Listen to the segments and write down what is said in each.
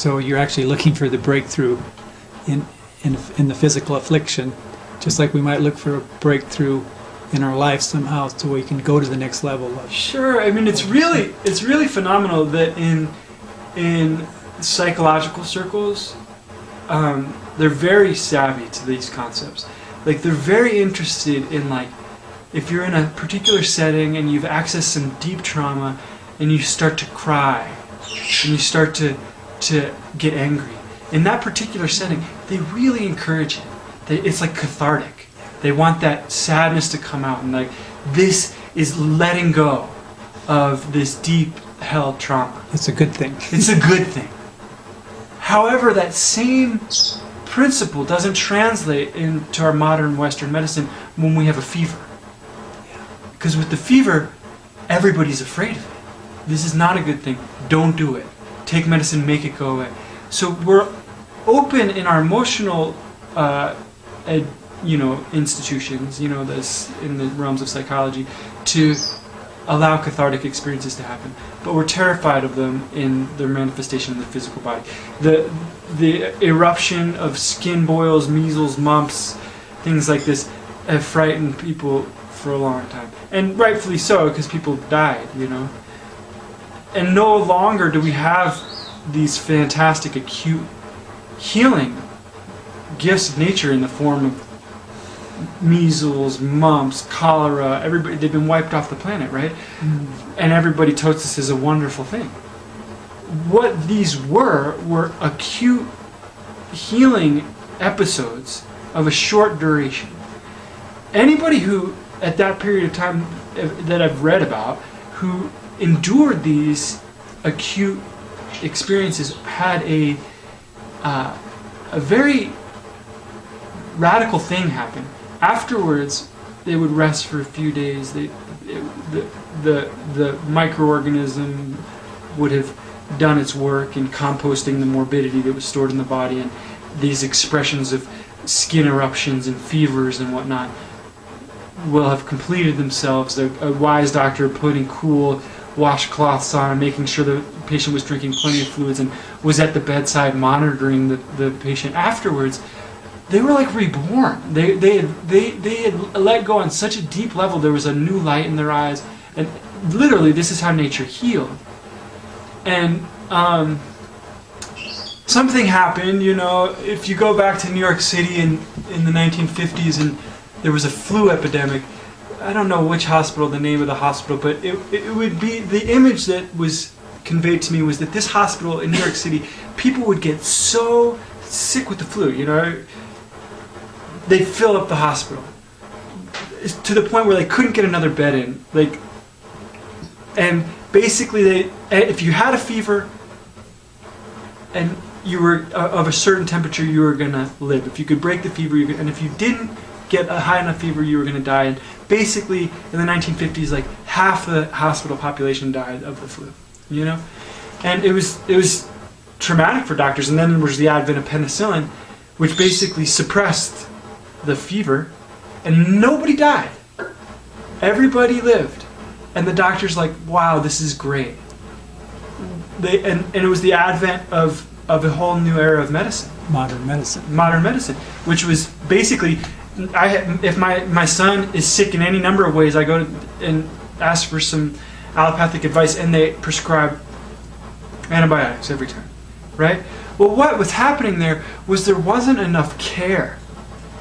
So you're actually looking for the breakthrough in the physical affliction, just like we might look for a breakthrough in our life somehow, so we can go to the next level. Sure. I mean, it's really phenomenal that in psychological circles, they're very savvy to these concepts. Like, they're very interested in, like, if you're in a particular setting and you've accessed some deep trauma and you start to cry and you start to get angry, in that particular setting, they really encourage it. It's like cathartic. They want that sadness to come out, and like, this is letting go of this deep held trauma. It's a good thing. It's a good thing. However, that same principle doesn't translate into our modern Western medicine when we have a fever. Because with the fever, everybody's afraid of it. This is not a good thing. Don't do it. Take medicine, make it go away. So we're open in our emotional institutions, this in the realms of psychology, to allow cathartic experiences to happen. But we're terrified of them in their manifestation in the physical body. The eruption of skin boils, measles, mumps, things like this have frightened people for a long time. And rightfully so, because people died, And no longer do we have these fantastic acute healing gifts of nature in the form of measles, mumps, cholera. Everybody, they've been wiped off the planet, right? And everybody totes this as a wonderful thing. What these were acute healing episodes of a short duration. Anybody who, at that period of time that I've read about, who endured these acute experiences had a very radical thing happen. Afterwards, they would rest for a few days. The microorganism would have done its work in composting the morbidity that was stored in the body, and these expressions of skin eruptions and fevers and whatnot will have completed themselves. A wise doctor putting cool washcloths on and making sure the patient was drinking plenty of fluids and was at the bedside monitoring the patient afterwards. They were like reborn. They had let go on such a deep level. There was a new light in their eyes, and literally this is how nature healed. And something happened, if you go back to New York City in the 1950s and there was a flu epidemic. I don't know which hospital, the name of the hospital, but it would be, the image that was conveyed to me was that this hospital in New York City, people would get so sick with the flu, they'd fill up the hospital to the point where they couldn't get another bed in. And basically, if you had a fever and you were of a certain temperature, you were going to live. If you could break the fever, and if you didn't get a high enough fever, you were going to die. And basically, in the 1950s, like half the hospital population died of the flu, And it was traumatic for doctors. And then there was the advent of penicillin, which basically suppressed the fever, and nobody died. Everybody lived. And the doctor's like, wow, this is great. And it was the advent of a whole new era of medicine. Modern medicine. Which was basically, if my son is sick in any number of ways, I go and ask for some allopathic advice, and they prescribe antibiotics every time, right? Well, what was happening there wasn't enough care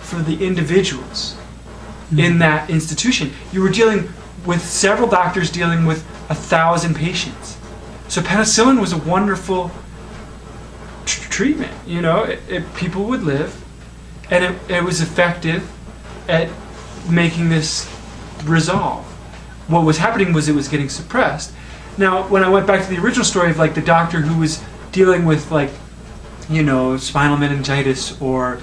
for the individuals in that institution. You were dealing with several doctors dealing with 1,000 patients. So penicillin was a wonderful treatment. People would live, and it was effective at making this resolve. What was happening was it was getting suppressed. Now, when I went back to the original story of like the doctor who was dealing with spinal meningitis or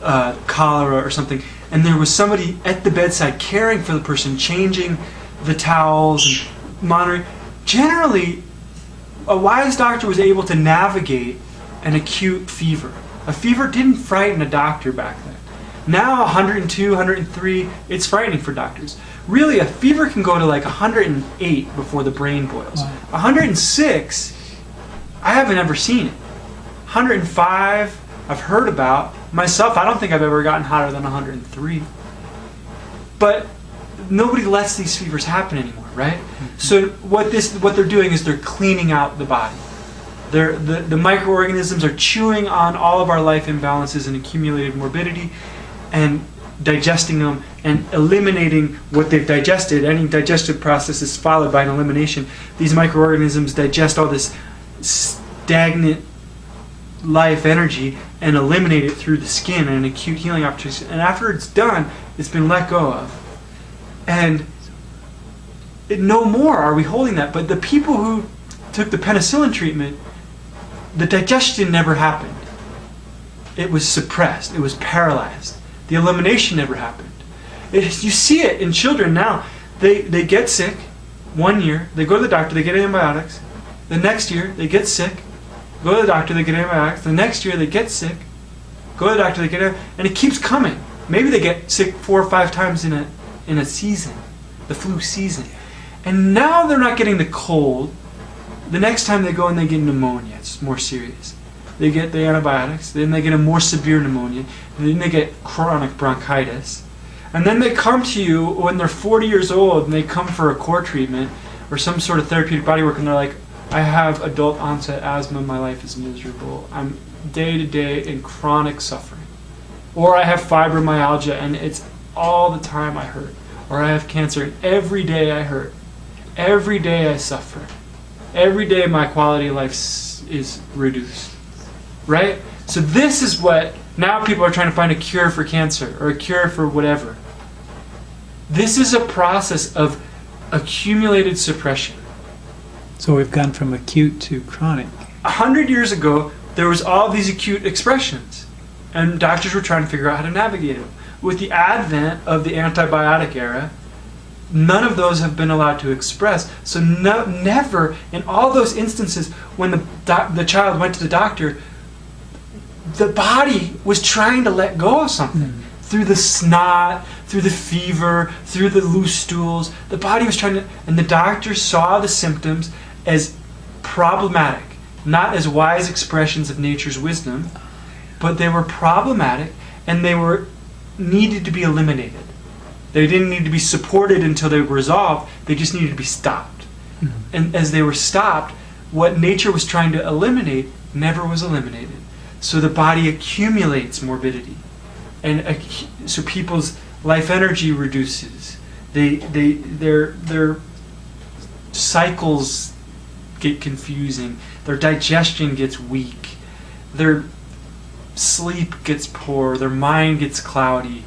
cholera or something, and there was somebody at the bedside caring for the person, changing the towels and monitoring. Generally, a wise doctor was able to navigate an acute fever. A fever didn't frighten a doctor back then. Now 102, 103, it's frightening for doctors. Really, a fever can go to like 108 before the brain boils. Wow. 106, I haven't ever seen it. 105 I've heard about. Myself, I don't think I've ever gotten hotter than 103. But nobody lets these fevers happen anymore, right? So what they're doing is they're cleaning out the body. The microorganisms are chewing on all of our life imbalances and accumulated morbidity and digesting them and eliminating what they've digested. Any digestive process is followed by an elimination. These microorganisms digest all this stagnant life energy and eliminate it through the skin and an acute healing opportunity. And after it's done, it's been let go of. And no more are we holding that. But the people who took the penicillin treatment, the digestion never happened. It was suppressed. It was paralyzed. The elimination never happened. You see it in children now. They get sick 1 year. They go to the doctor. They get antibiotics. The next year, they get sick. Go to the doctor. They get antibiotics. The next year, they get sick. Go to the doctor. They get antibiotics. And it keeps coming. Maybe they get sick 4 or 5 times in a season, the flu season. And now they're not getting the cold. The next time they go and they get pneumonia, it's more serious. They get the antibiotics, then they get a more severe pneumonia, and then they get chronic bronchitis. And then they come to you when they're 40 years old and they come for a core treatment or some sort of therapeutic body work, and they're like, I have adult onset asthma, my life is miserable. I'm day to day in chronic suffering. Or I have fibromyalgia and it's all the time I hurt. Or I have cancer and every day I hurt. Every day I suffer. Every day my quality of life is reduced. Right? So this is what, now people are trying to find a cure for cancer or a cure for whatever. This is a process of accumulated suppression. So we've gone from acute to chronic. 100 years ago, there was all these acute expressions. And doctors were trying to figure out how to navigate them. With the advent of the antibiotic era, none of those have been allowed to express. So never, in all those instances, when the child went to the doctor, the body was trying to let go of something. Through the snot, through the fever, through the loose stools. The body was trying to, and the doctor saw the symptoms as problematic, not as wise expressions of nature's wisdom, but they were problematic and they were needed to be eliminated. They didn't need to be supported until they were resolved. They just needed to be stopped. And as they were stopped, what nature was trying to eliminate never was eliminated. So the body accumulates morbidity. And so people's life energy reduces. Their cycles get confusing. Their digestion gets weak. Their sleep gets poor. Their mind gets cloudy.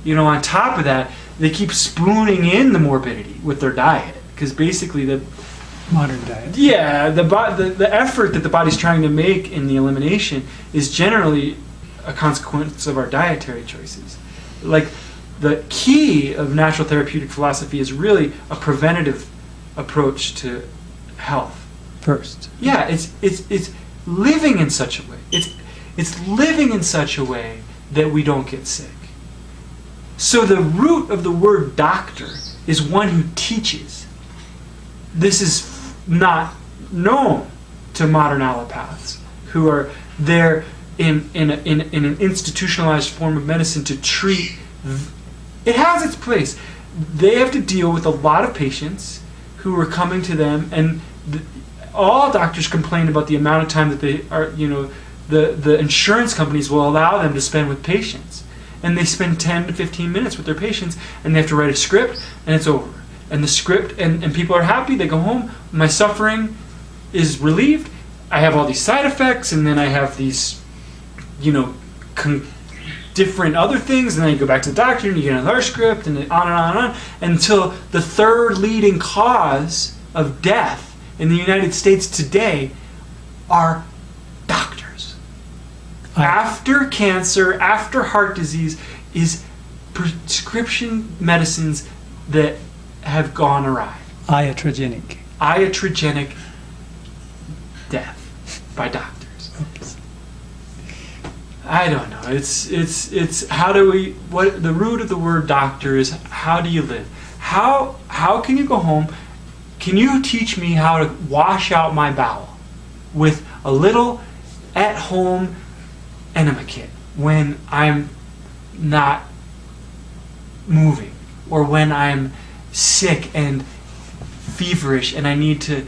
You know, on top of that, they keep spooning in the morbidity with their diet. Because basically the modern diet. Yeah, the effort that the body's trying to make in the elimination is generally a consequence of our dietary choices. Like, the key of natural therapeutic philosophy is really a preventative approach to health. First. Yeah, it's living in such a way. It's living in such a way that we don't get sick. So the root of the word doctor is one who teaches. This is not known to modern allopaths who are there in an institutionalized form of medicine to treat. It has its place. They have to deal with a lot of patients who are coming to them, and all doctors complain about the amount of time that they are, the insurance companies will allow them to spend with patients. And they spend 10 to 15 minutes with their patients, and they have to write a script, and it's over. And the script, and people are happy, they go home, my suffering is relieved, I have all these side effects, and then I have these, different other things, and then you go back to the doctor, and you get another script, and on and on and on, until the third leading cause of death in the United States today are doctors. After cancer, after heart disease, is prescription medicines that have gone awry. Iatrogenic death by doctors. Oops. I don't know. It's how do we, what the root of the word doctor is, how do you live? How can you go home? Can you teach me how to wash out my bowel with a little at home enema kit when I'm not moving, or when I'm sick and feverish and I need to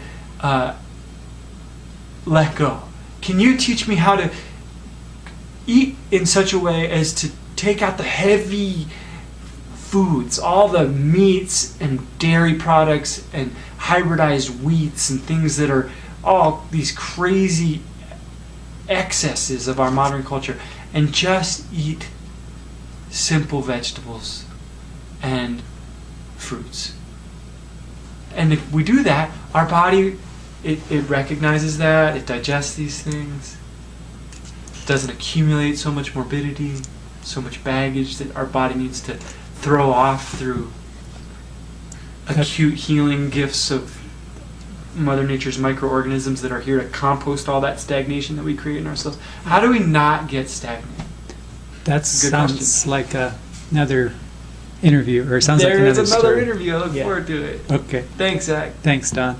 let go? Can you teach me how to eat in such a way as to take out the heavy foods, all the meats and dairy products and hybridized wheats and things that are all these crazy excesses of our modern culture, and just eat simple vegetables and fruits? And if we do that, our body, it recognizes that, it digests these things, it doesn't accumulate so much morbidity, so much baggage that our body needs to throw off through acute healing gifts of Mother Nature's microorganisms that are here to compost all that stagnation that we create in ourselves. How do we not get stagnant? That sounds like another interview, or sounds like another There is another story. interview. I look forward to it. Okay. Thanks, Zach. Thanks, Don.